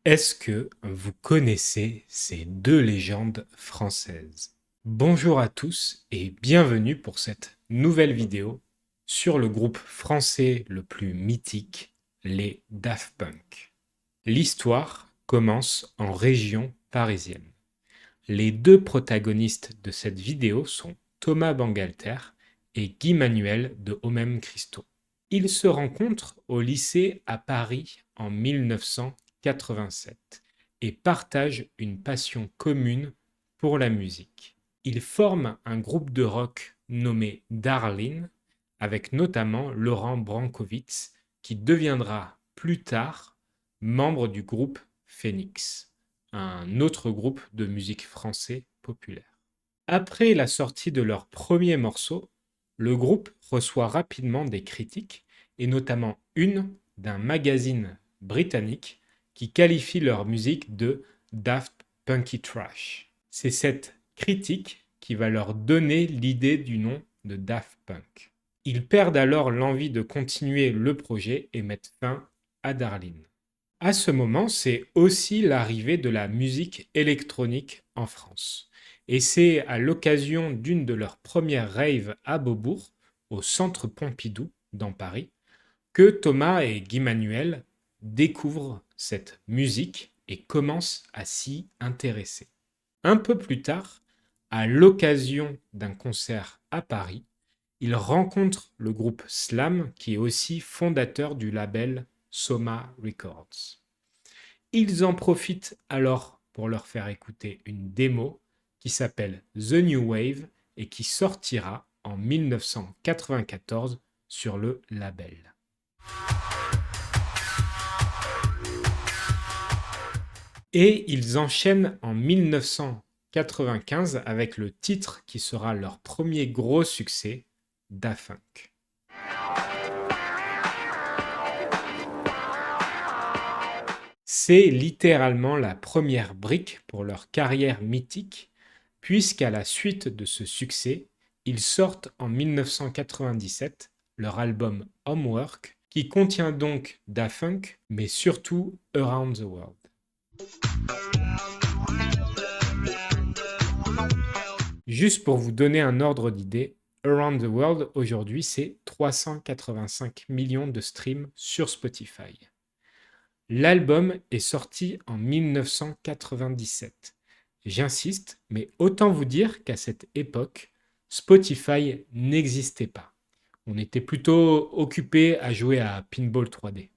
Est-ce que vous connaissez ces deux légendes françaises? Bonjour à tous et bienvenue pour cette nouvelle vidéo sur le groupe français le plus mythique, les Daft Punk. L'histoire commence en région parisienne. Les deux protagonistes de cette vidéo sont Thomas Bangalter et Guy Manuel de Homem Christo. Ils se rencontrent au lycée à Paris en 1987 et partagent une passion commune pour la musique. Ils forment un groupe de rock nommé Darlene avec notamment Laurent Brankovitz qui deviendra plus tard membre du groupe Phoenix, un autre groupe de musique français populaire. Après la sortie de leur premier morceau, le groupe reçoit rapidement des critiques, et notamment une d'un magazine britannique qui qualifie leur musique de Daft Punky Trash. C'est cette critique qui va leur donner l'idée du nom de Daft Punk. Ils perdent alors l'envie de continuer le projet et mettent fin à Darlene. À ce moment, c'est aussi l'arrivée de la musique électronique en France. Et c'est à l'occasion d'une de leurs premières raves à Beaubourg, au centre Pompidou, dans Paris, que Thomas et Guy Manuel découvrent cette musique et commencent à s'y intéresser. Un peu plus tard, à l'occasion d'un concert à Paris, ils rencontrent le groupe Slam, qui est aussi fondateur du label Soma Records. Ils en profitent alors pour leur faire écouter une démo qui s'appelle The New Wave et qui sortira en 1994 sur le label. Et ils enchaînent en 1995 avec le titre qui sera leur premier gros succès, Da Funk. C'est littéralement la première brique pour leur carrière mythique, puisqu'à la suite de ce succès, ils sortent en 1997 leur album Homework, qui contient donc Da Funk, mais surtout Around the World. Juste pour vous donner un ordre d'idée, Around the World aujourd'hui c'est 385 millions de streams sur Spotify. L'album est sorti en 1997. J'insiste, mais autant vous dire qu'à cette époque, Spotify n'existait pas. On était plutôt occupé à jouer à Pinball 3D.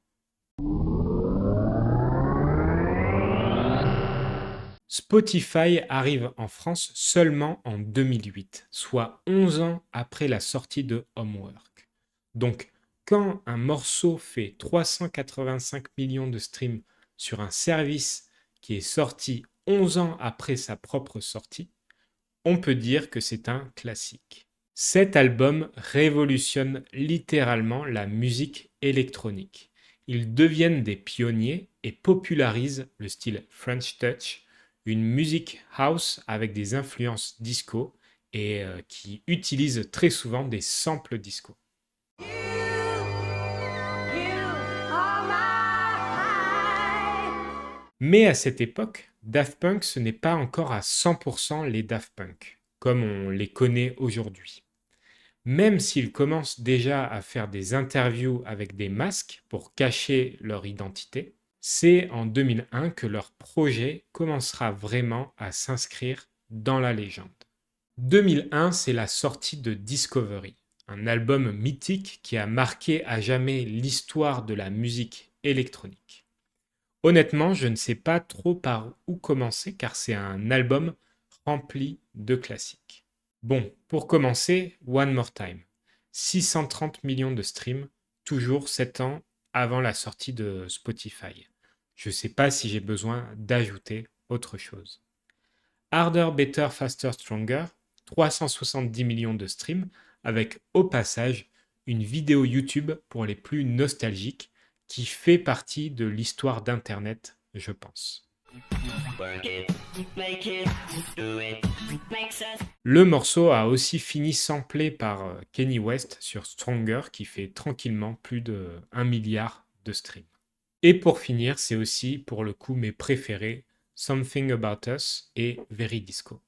Spotify arrive en France seulement en 2008, soit 11 ans après la sortie de Homework. Donc, quand un morceau fait 385 millions de streams sur un service qui est sorti 11 ans après sa propre sortie, on peut dire que c'est un classique. Cet album révolutionne littéralement la musique électronique. Ils deviennent des pionniers et popularisent le style French Touch, une musique house avec des influences disco et qui utilise très souvent des samples disco. Mais à cette époque, Daft Punk, ce n'est pas encore à 100% les Daft Punk, comme on les connaît aujourd'hui. Même s'ils commencent déjà à faire des interviews avec des masques pour cacher leur identité, c'est en 2001 que leur projet commencera vraiment à s'inscrire dans la légende. 2001, c'est la sortie de Discovery, un album mythique qui a marqué à jamais l'histoire de la musique électronique. Honnêtement, je ne sais pas trop par où commencer car c'est un album rempli de classiques. Bon, pour commencer, One More Time. 630 millions de streams, toujours 7 ans avant la sortie de Spotify. Je ne sais pas si j'ai besoin d'ajouter autre chose. Harder, Better, Faster, Stronger, 370 millions de streams, avec au passage une vidéo YouTube pour les plus nostalgiques qui fait partie de l'histoire d'Internet, je pense. Le morceau a aussi fini samplé par Kanye West sur Stronger qui fait tranquillement plus de 1 milliard de streams. Et pour finir, c'est aussi pour le coup mes préférés, Something About Us et Very Disco.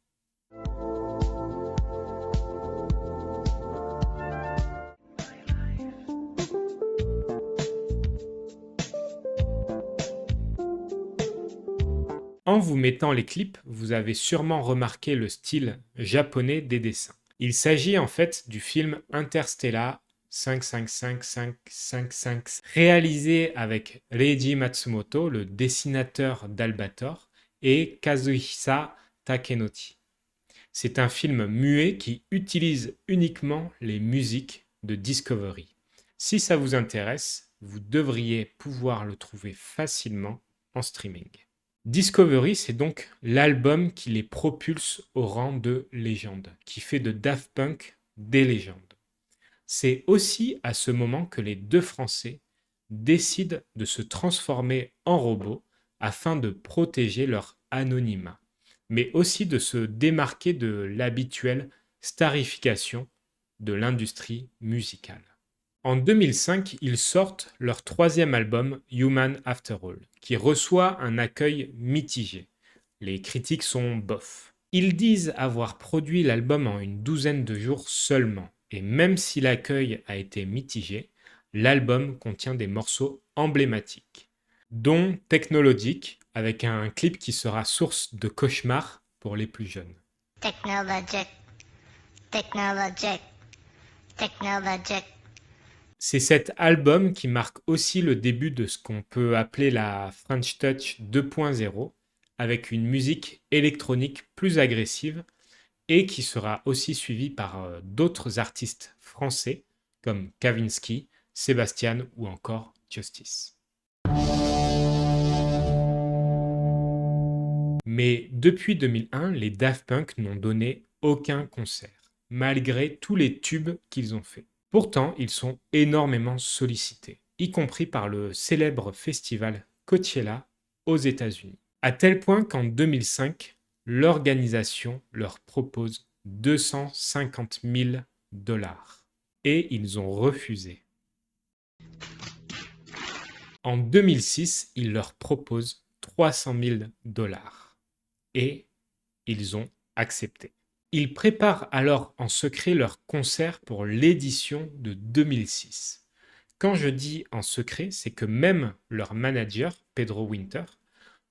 En vous mettant les clips, vous avez sûrement remarqué le style japonais des dessins. Il s'agit en fait du film Interstellar 555555, réalisé avec Reiji Matsumoto, le dessinateur d'Albator, et Kazuhisa Takenouchi. C'est un film muet qui utilise uniquement les musiques de Discovery. Si ça vous intéresse, vous devriez pouvoir le trouver facilement en streaming. Discovery, c'est donc l'album qui les propulse au rang de légende, qui fait de Daft Punk des légendes. C'est aussi à ce moment que les deux Français décident de se transformer en robots afin de protéger leur anonymat, mais aussi de se démarquer de l'habituelle starification de l'industrie musicale. En 2005, ils sortent leur troisième album, Human After All, qui reçoit un accueil mitigé. Les critiques sont bof. Ils disent avoir produit l'album en une douzaine de jours seulement, et même si l'accueil a été mitigé, l'album contient des morceaux emblématiques, dont Technologic, avec un clip qui sera source de cauchemar pour les plus jeunes. Technologic, Technologic, Technologic. C'est cet album qui marque aussi le début de ce qu'on peut appeler la French Touch 2.0, avec une musique électronique plus agressive et qui sera aussi suivi par d'autres artistes français comme Kavinsky, Sébastien ou encore Justice. Mais depuis 2001, les Daft Punk n'ont donné aucun concert, malgré tous les tubes qu'ils ont faits. Pourtant, ils sont énormément sollicités, y compris par le célèbre festival Coachella aux États-Unis. À tel point qu'en 2005, l'organisation leur propose 250 000 $. Et ils ont refusé. En 2006, ils leur proposent 300 000 $. Et ils ont accepté. Ils préparent alors en secret leur concert pour l'édition de 2006. Quand je dis en secret, c'est que même leur manager, Pedro Winter,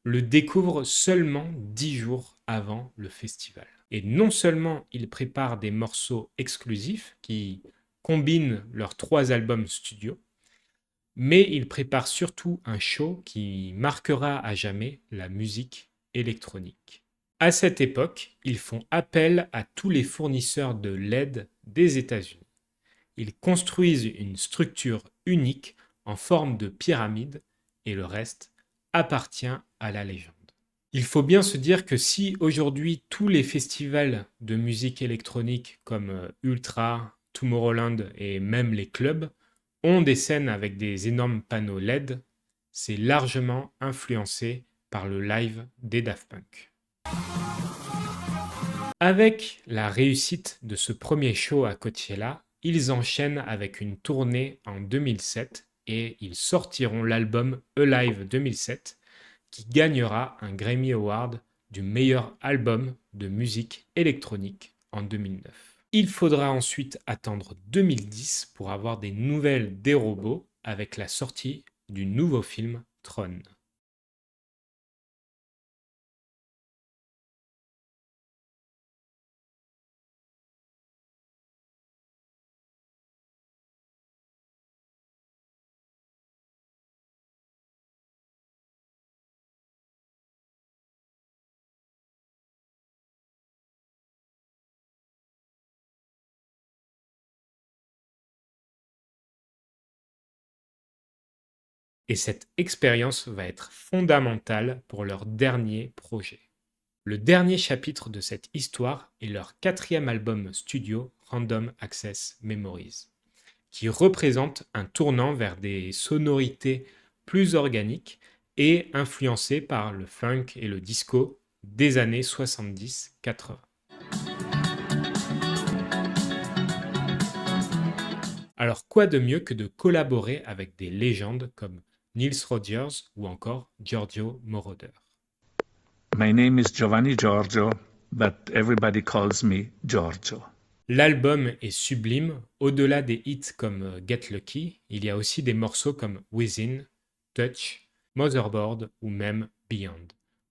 le découvre seulement 10 jours avant le festival. Et non seulement ils préparent des morceaux exclusifs qui combinent leurs 3 albums studio, mais ils préparent surtout un show qui marquera à jamais la musique électronique. À cette époque, ils font appel à tous les fournisseurs de LED des États-Unis. Ils construisent une structure unique en forme de pyramide et le reste appartient à la légende. Il faut bien se dire que si aujourd'hui tous les festivals de musique électronique comme Ultra, Tomorrowland et même les clubs ont des scènes avec des énormes panneaux LED, c'est largement influencé par le live des Daft Punk. Avec la réussite de ce premier show à Coachella, ils enchaînent avec une tournée en 2007 et ils sortiront l'album Alive 2007 qui gagnera un Grammy Award du meilleur album de musique électronique en 2009. Il faudra ensuite attendre 2010 pour avoir des nouvelles des robots avec la sortie du nouveau film Tron. Et cette expérience va être fondamentale pour leur dernier projet. Le dernier chapitre de cette histoire est leur 4e album studio, Random Access Memories, qui représente un tournant vers des sonorités plus organiques et influencées par le funk et le disco des années 70-80. Alors quoi de mieux que de collaborer avec des légendes comme Nils Rodgers ou encore Giorgio Moroder. My name is Giovanni Giorgio, but everybody calls me Giorgio. L'album est sublime, au-delà des hits comme Get Lucky, il y a aussi des morceaux comme Within, Touch, Motherboard ou même Beyond,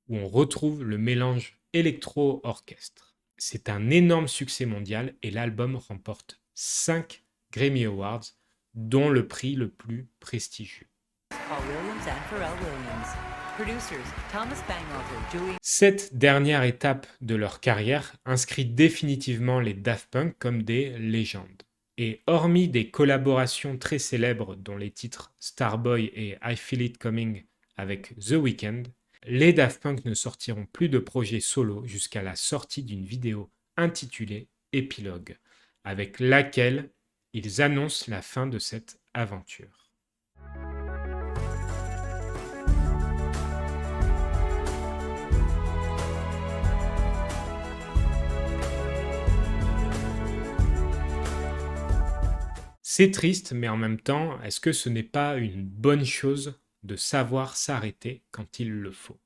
où on retrouve le mélange électro-orchestre. C'est un énorme succès mondial et l'album remporte 5 Grammy Awards, dont le prix le plus prestigieux. Cette dernière étape de leur carrière inscrit définitivement les Daft Punk comme des légendes. Et hormis des collaborations très célèbres dont les titres Starboy et I Feel It Coming avec The Weeknd, les Daft Punk ne sortiront plus de projets solo jusqu'à la sortie d'une vidéo intitulée Épilogue, avec laquelle ils annoncent la fin de cette aventure. C'est triste, mais en même temps, est-ce que ce n'est pas une bonne chose de savoir s'arrêter quand il le faut?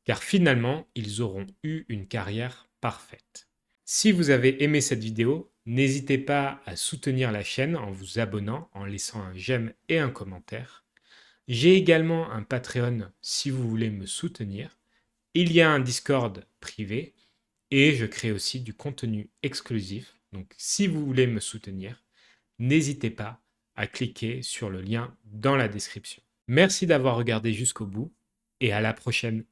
Car finalement, ils auront eu une carrière parfaite. Si vous avez aimé cette vidéo, n'hésitez pas à soutenir la chaîne en vous abonnant, en laissant un j'aime et un commentaire. J'ai également un Patreon si vous voulez me soutenir. Il y a un Discord privé et je crée aussi du contenu exclusif. Donc si vous voulez me soutenir, n'hésitez pas à cliquer sur le lien dans la description. Merci d'avoir regardé jusqu'au bout et à la prochaine.